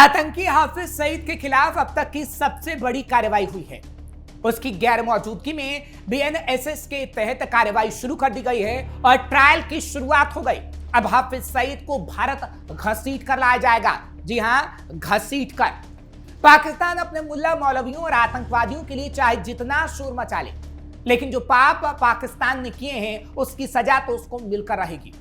आतंकी हाफिज सईद के खिलाफ अब तक की सबसे बड़ी कार्रवाई हुई है। उसकी गैर मौजूदगी में बीएनएसएस के तहत कार्रवाई शुरू कर दी गई है और ट्रायल की शुरुआत हो गई। अब हाफिज सईद को भारत घसीट कर लाया जाएगा। जी हां, घसीट कर। पाकिस्तान अपने मुल्ला मौलवियों और आतंकवादियों के लिए चाहे जितना शोर मचा ले, लेकिन जो पाप पाकिस्तान ने किए हैं उसकी सजा तो उसको मिलकर रहेगी,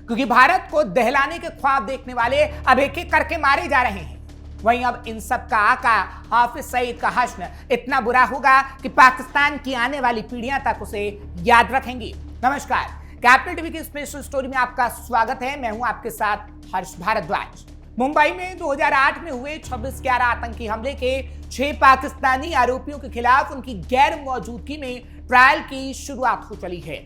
क्योंकि भारत को दहलाने के ख्वाब देखने वाले अब एक एक करके मारे जा रहे हैं। वहीं अब इन सब का आका हाफिज सईद का हश्र इतना बुरा होगा कि पाकिस्तान की आने वाली पीढ़ियां तक उसे याद रखेंगी। नमस्कार, कैपिटल टीवी की स्पेशल स्टोरी में आपका स्वागत है। मैं हूं आपके साथ हर्ष भारद्वाज। मुंबई में 2008 में हुए 26/11 आतंकी हमले के 6 पाकिस्तानी आरोपियों के खिलाफ उनकी गैर मौजूदगी में ट्रायल की शुरुआत हो चली है।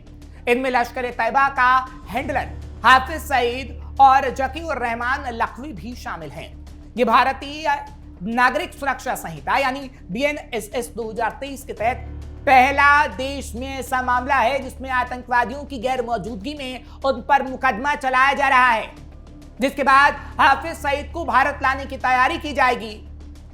इनमें लश्कर-ए-तैयबा का हैंडलर हाफिज सईद और जकीउर रहमान लखवी भी शामिल हैं। ये भारतीय नागरिक सुरक्षा संहिता यानी बीएनएसएस 2023 के तहत पहला देश में ऐसा मामला है जिसमें आतंकवादियों की गैर मौजूदगी में उन पर मुकदमा चलाया जा रहा है, जिसके बाद हाफिज सईद को भारत लाने की तैयारी की जाएगी।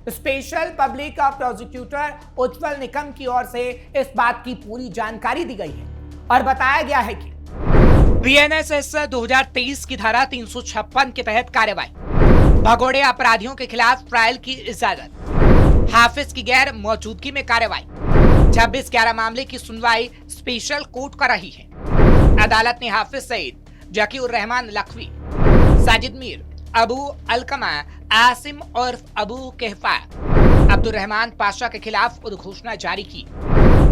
स्पेशल पब्लिक प्रोसिक्यूटर उज्जवल निकम की ओर से इस बात की पूरी जानकारी दी गई है और बताया गया है कि बीएनएसएस 2023 की धारा 356 के तहत कार्रवाई, भगोड़े अपराधियों के खिलाफ ट्रायल की इजाजत, हाफिज की गैर मौजूदगी में कार्रवाई, 26/11 मामले की सुनवाई स्पेशल कोर्ट कर रही है। अदालत ने हाफिज सईद, जकीउर रहमान लखवी, साजिद मीर, अबू अलकमा, आसिम और अबू कहफा, अब्दुल रहमान पाशा के खिलाफ उद्घोषणा जारी की।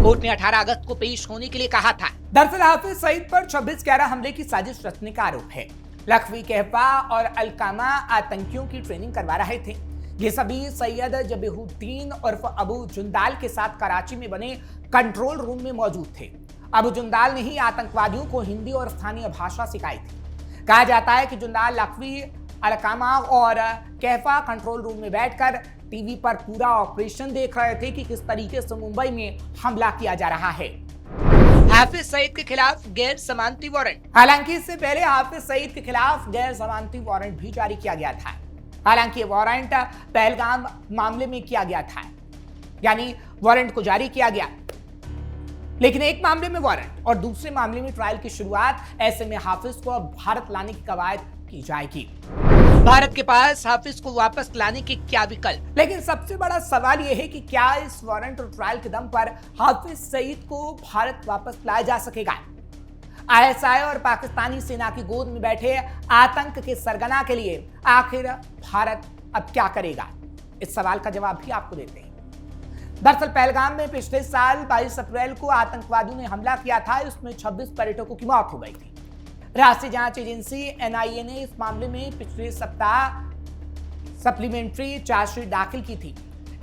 कोर्ट ने 18 अगस्त को पेश होने के लिए कहा था। दरअसल हाफिज सईद पर 26/11 हमले की साजिश रचने का आरोप है। लखवी, कहफा और अलकामा आतंकियों की ट्रेनिंग करवा रहे थे। ये सभी सैयद जबीहुद्दीन उर्फ अबू जुंदाल के साथ कराची में बने कंट्रोल रूम में मौजूद थे। अबू जुंदाल ने ही आतंकवादियों को हिंदी और स्थानीय भाषा सिखाई थी। कहा जाता है कि जुंदाल, लखवी, अलकामा और कहफा कंट्रोल रूम में बैठकर टीवी पर पूरा ऑपरेशन देख रहे थे कि किस तरीके से मुंबई में हमला किया जा रहा है। हाफिज सईद के खिलाफ गैर जमानती वारंट। हालांकि इससे पहले हाफिज सईद के खिलाफ गैर जमानती वारंट भी जारी किया गया था। हालांकि वारंट पहलगाम मामले में किया गया था, यानी वारंट को जारी किया गया, लेकिन एक मामले में वारंट और दूसरे मामले में ट्रायल की शुरुआत। ऐसे में हाफिज को अब भारत लाने की कवायद की जाएगी। भारत के पास हाफिज को वापस लाने के क्या विकल्प? लेकिन सबसे बड़ा सवाल यह है कि क्या इस वारंट और ट्रायल के दम पर हाफिज सईद को भारत वापस लाया जा सकेगा? आईएसआई और पाकिस्तानी सेना की गोद में बैठे आतंक के सरगना के लिए आखिर भारत अब क्या करेगा? इस सवाल का जवाब भी आपको देते हैं। दरअसल पहलगाम में पिछले साल 22 अप्रैल को आतंकवादियों ने हमला किया था। इसमें 26 पर्यटकों की मौत हो गई थी। राष्ट्रीय जांच एजेंसी एनआईए ने इस मामले में पिछले सप्ताह सप्लीमेंट्री चार्जशीट दाखिल की थी।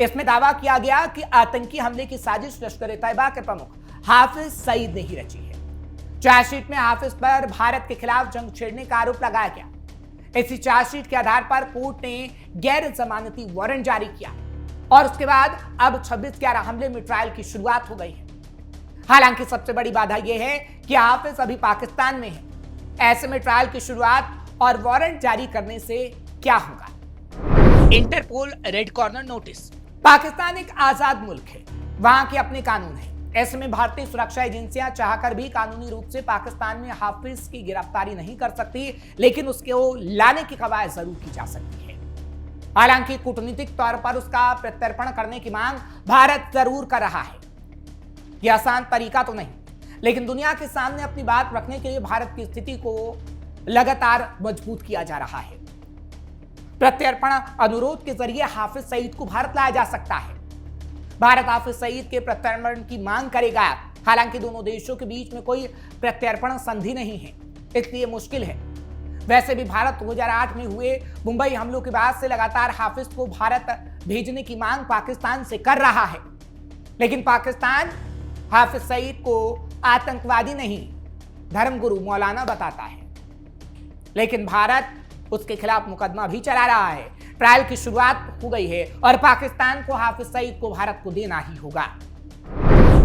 इसमें दावा किया गया कि आतंकी हमले की साजिश लश्कर-ए-तैयबा के प्रमुख हाफिज सईद ने ही रची है। चार्जशीट में हाफिज पर भारत के खिलाफ जंग छेड़ने का आरोप लगाया गया। इसी चार्जशीट के आधार पर कोर्ट ने गैर जमानती वारंट जारी किया और उसके बाद अब 26/11 हमले में ट्रायल की शुरुआत हो गई है। हालांकि सबसे बड़ी बाधा यह है कि हाफिज अभी पाकिस्तान में है। ऐसे में ट्रायल की शुरुआत और वारंट जारी करने से क्या होगा? Interpol red corner notice. Pakistan एक आजाद मुल्क है, वहां के अपने कानून हैं। ऐसे में भारतीय सुरक्षा एजेंसियां चाहकर भी कानूनी रूप से पाकिस्तान में हाफिज की गिरफ्तारी नहीं कर सकती, लेकिन उसको लाने की कवायद जरूर की जा सकती है। हालांकि कूटनीतिक तौर पर उसका प्रत्यर्पण करने की मांग भारत जरूर कर रहा है। यह आसान तरीका तो नहीं, लेकिन दुनिया के सामने अपनी बात रखने के लिए भारत की स्थिति को लगातार मजबूत किया जा रहा है। प्रत्यर्पण अनुरोध के जरिए हाफिज सईद को भारत लाया जा सकता है। भारत हाफिज सईद के प्रत्यर्पण की मांग करेगा। हालांकि दोनों देशों के बीच में कोई प्रत्यर्पण संधि नहीं है, इसलिए मुश्किल है। वैसे भी भारत 2008 में हुए मुंबई हमलों के बाद से लगातार हाफिज को भारत भेजने की मांग पाकिस्तान से कर रहा है, लेकिन पाकिस्तान हाफिज सईद को आतंकवादी नहीं, धर्मगुरु मौलाना बताता है। लेकिन भारत उसके खिलाफ मुकदमा भी चला रहा है। ट्रायल की शुरुआत हो गई है और पाकिस्तान को हाफिज सईद को भारत को देना ही होगा।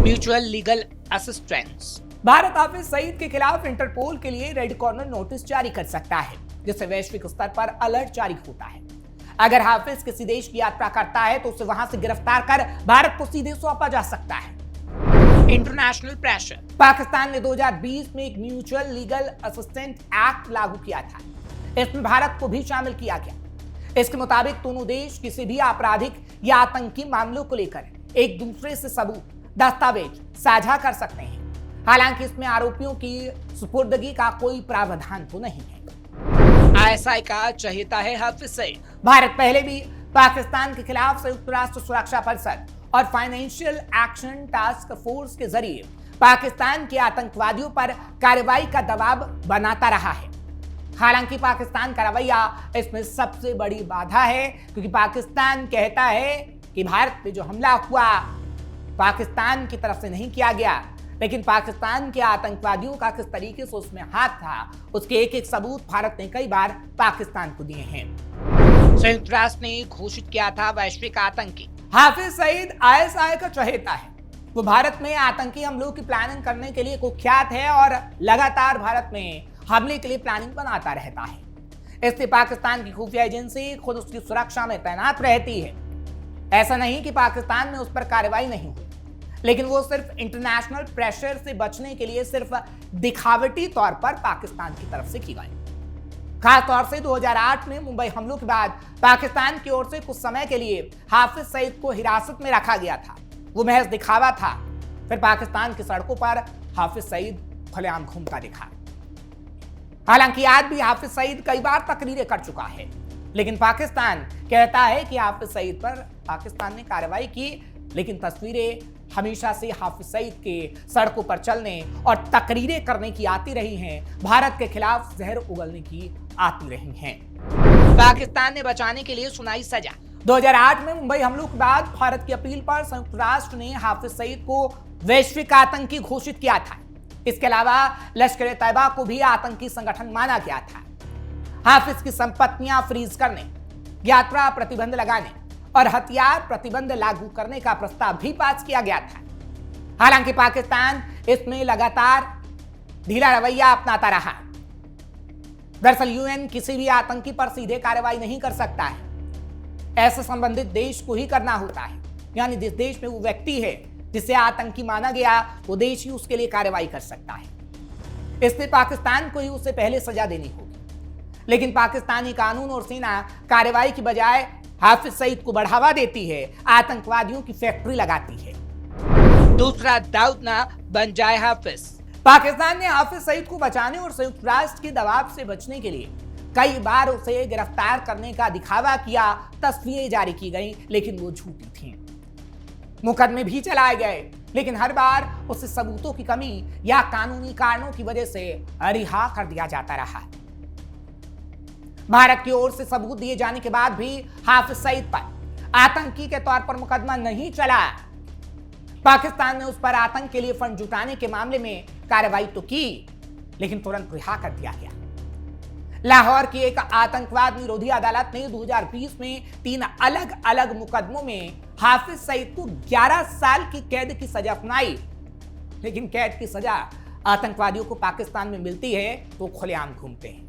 Mutual legal assistance. Bharat Hafiz Saeed के खिलाफ इंटरपोल के लिए रेड कॉर्नर नोटिस जारी कर सकता है, जिससे वैश्विक स्तर पर अलर्ट जारी होता है। अगर हाफिज किसी देश की यात्रा करता है तो उसे वहां से गिरफ्तार कर भारत को सीधे सौंपा जा सकता है। International pressure. पाकिस्तान ने 2020 में एक म्यूचुअल लीगल असिस्टेंट एक्ट लागू किया था। इसमें भारत को भी शामिल किया गया। इसके मुताबिक दोनों देश किसी भी आपराधिक या आतंकी मामलों को लेकर एक दूसरे से सबूत, दस्तावेज साझा कर सकते हैं। हालांकि इसमें आरोपियों की सुपुर्दगी का कोई प्रावधान तो नहीं है। आईएसआई का चहेता है हाफिज सईद। भारत पहले भी पाकिस्तान के खिलाफ संयुक्त राष्ट्र सुरक्षा परिषद और फाइनेंशियल एक्शन टास्क फोर्स के जरिए पाकिस्तान के आतंकवादियों पर कार्रवाई का दबाव बनाता रहा है। हालांकि पाकिस्तान का रवैया इसमें सबसे बड़ी बाधा है, क्योंकि पाकिस्तान कहता है कि भारत पे जो हमला हुआ पाकिस्तान की तरफ से नहीं किया गया, लेकिन पाकिस्तान के आतंकवादियों का किस तरीके से उसमें हाथ था, उसके एक एक सबूत भारत ने कई बार पाकिस्तान को दिए हैं। संयुक्त राष्ट्र ने घोषित किया था वैश्विक आतंकी। हाफिज सईद आईएसआई का चहेता है। वो भारत में आतंकी हमलों की प्लानिंग करने के लिए कुख्यात है और लगातार भारत में हमले के लिए प्लानिंग बनाता रहता है। इसलिए पाकिस्तान की खुफिया एजेंसी खुद उसकी सुरक्षा में तैनात रहती है। ऐसा नहीं कि पाकिस्तान में उस पर कार्रवाई नहीं हुई, लेकिन वो सिर्फ इंटरनेशनल प्रेशर से बचने के लिए सिर्फ दिखावटी तौर पर पाकिस्तान की तरफ से की गई। खास तौर से 2008 में मुंबई हमलों के बाद पाकिस्तान की ओर से कुछ समय के लिए हाफिज सईद को हिरासत में रखा गया था। वो महज दिखावा था। फिर पाकिस्तान की सड़कों पर हाफिज सईद खुलेआम घूमता दिखा। हालांकि आज भी हाफिज सईद कई बार तकरीरें कर चुका है, लेकिन पाकिस्तान कहता है कि हाफिज सईद पर पाकिस्तान ने कार्रवाई की, लेकिन तस्वीरें हमेशा से हाफिज सईद के सड़कों पर चलने और तकरीरें करने की आती रही हैं, भारत के खिलाफ जहर उगलने की आती रही हैं। पाकिस्तान ने बचाने के लिए सुनाई सजा। 2008 में मुंबई हमलों के बाद भारत की अपील पर संयुक्त राष्ट्र ने हाफिज सईद को वैश्विक आतंकी घोषित किया था। इसके अलावा लश्कर तैयबा को भी आतंकी संगठन माना गया था। हाफिज की संपत्तियां फ्रीज करने, यात्रा प्रतिबंध लगाने और हथियार प्रतिबंध लागू करने का प्रस्ताव भी पास किया गया था। हालांकि पाकिस्तान इसमें लगातार ढीला रवैया अपनाता रहा। दरअसल यूएन किसी भी आतंकी पर सीधे कार्रवाई नहीं कर सकता है। ऐसा संबंधित देश को ही करना होता है, यानी जिस देश में वो व्यक्ति है जिसे आतंकी माना गया, वो देश ही उसके लिए कार्रवाई कर सकता है। इसलिए पाकिस्तान को ही उससे पहले सजा देनी होगी। लेकिन पाकिस्तानी कानून और सेना कार्रवाई की बजाय हाफिज सईद को बढ़ावा देती है, आतंकवादियों की फैक्ट्री लगाती है। दूसरा दाऊद ना बन जाए हाफिज। पाकिस्तान ने हाफिज सईद को बचाने और संयुक्त राष्ट्र के दबाव से बचने के लिए कई बार उसे गिरफ्तार करने का दिखावा किया, तस्वीरें जारी की गई, लेकिन वो झूठी थीं। मुकदमे भी चलाए गए, लेकिन हर बार उसे सबूतों की कमी या कानूनी कारणों की वजह से रिहा कर दिया जाता रहा। भारत की ओर से सबूत दिए जाने के बाद भी हाफिज सईद पर आतंकी के तौर पर मुकदमा नहीं चला। पाकिस्तान ने उस पर आतंक के लिए फंड जुटाने के मामले में कार्रवाई तो की, लेकिन तुरंत रिहा कर दिया गया। लाहौर की एक आतंकवाद विरोधी अदालत ने 2020 में 3 अलग अलग मुकदमों में हाफिज सईद को 11 साल की कैद की सजा सुनाई, लेकिन कैद की सजा आतंकवादियों को पाकिस्तान में मिलती है तो खुलेआम घूमते हैं।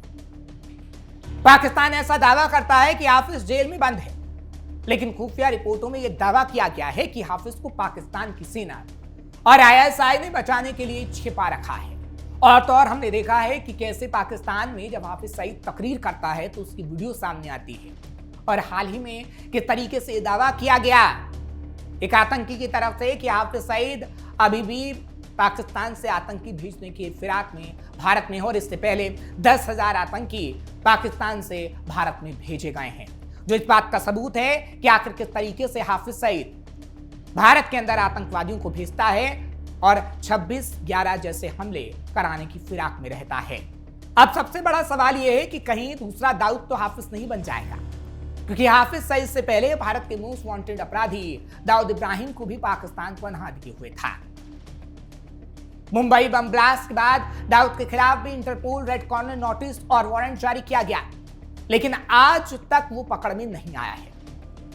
पाकिस्तान ऐसा दावा करता है कि हाफिज जेल में बंद है, लेकिन खुफिया रिपोर्टों में यह दावा किया गया है कि हाफिज को पाकिस्तान की सेना और आईएसआई ने बचाने के लिए छिपा रखा है। और तो और हमने देखा है कि कैसे पाकिस्तान में जब हाफिज सईद तकरीर करता है तो उसकी वीडियो सामने आती है। और हाल ही में किस तरीके से दावा किया गया एक आतंकी की तरफ से कि हाफिज सईद अभी भी पाकिस्तान से आतंकी भेजने की फिराक में भारत में, और इससे पहले 10,000 आतंकी पाकिस्तान से भारत में भेजे गए हैं, जो इस बात का सबूत है कि आखिर किस तरीके से हाफिज सईद भारत के अंदर आतंकवादियों को भेजता है और 26/11 जैसे हमले कराने की फिराक में रहता है। अब सबसे बड़ा सवाल यह है कि कहीं दूसरा दाऊद तो हाफिज नहीं बन जाएगा, क्योंकि हाफिज सईद से पहले भारत के मोस्ट वांटेड अपराधी दाऊद इब्राहिम को भी पाकिस्तान पनाह दिए हुए था। मुंबई बम ब्लास्ट के बाद दाऊद के खिलाफ भी इंटरपोल रेड कॉर्नर नोटिस और वारंट जारी किया गया, लेकिन आज तक वो पकड़ में नहीं आया है।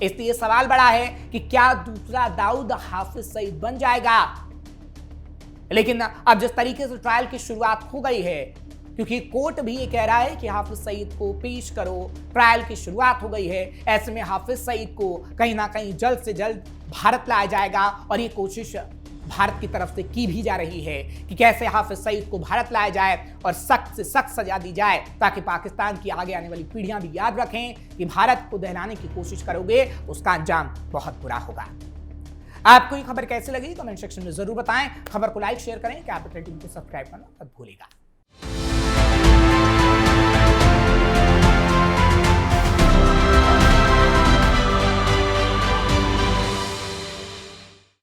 इसलिए सवाल बड़ा है कि क्या दूसरा दाऊद हाफिज सईद बन जाएगा। लेकिन अब जिस तरीके से ट्रायल की शुरुआत हो गई है, क्योंकि कोर्ट भी ये कह रहा है कि हाफिज सईद को पेश करो, ट्रायल की शुरुआत हो गई है। ऐसे में हाफिज सईद को कहीं ना कहीं जल्द से जल्द भारत लाया जाएगा और ये कोशिश भारत की तरफ से की भी जा रही है कि कैसे हाफिज सईद को भारत लाया जाए और सख्त से सख्त सजा दी जाए, ताकि पाकिस्तान की आगे आने वाली पीढ़ियां भी याद रखें कि भारत को दहलाने की कोशिश करोगे उसका अंजाम बहुत बुरा होगा। आपको ये खबर कैसी लगी कमेंट सेक्शन में जरूर बताएं। खबर को लाइक शेयर करें, कैपिटल टीवी को सब्सक्राइब करना मत भूलिएगा।